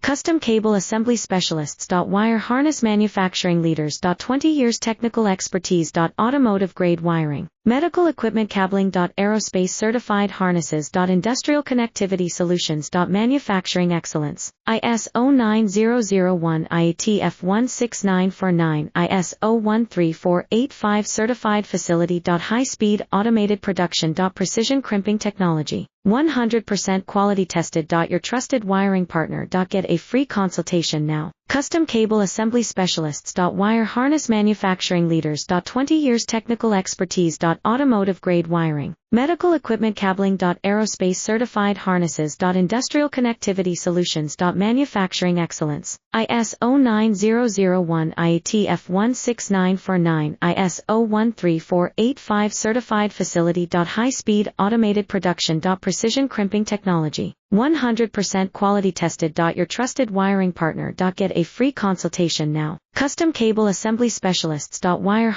Custom cable assembly specialists. Wire harness manufacturing leaders. 20 years technical expertise. Automotive grade wiring, medical equipment cabling. Aerospace certified harnesses. Industrial connectivity solutions. Manufacturing excellence. ISO 9001 IATF 16949 ISO 13485 certified facility. High speed automated production. Precision crimping technology. 100% quality tested. Your trusted wiring partner. Get a free consultation now. Custom cable assembly specialists. Wire harness manufacturing leaders. 20 years technical expertise. Automotive grade wiring, medical equipment cabling. Aerospace certified harnesses. Industrial connectivity solutions. Manufacturing excellence. ISO 9001 IATF 16949 ISO 13485 certified facility. High speed automated production. Precision crimping technology. 100% quality tested. Your trusted wiring partner. Get a free consultation now. Custom cable assembly specialists. Wire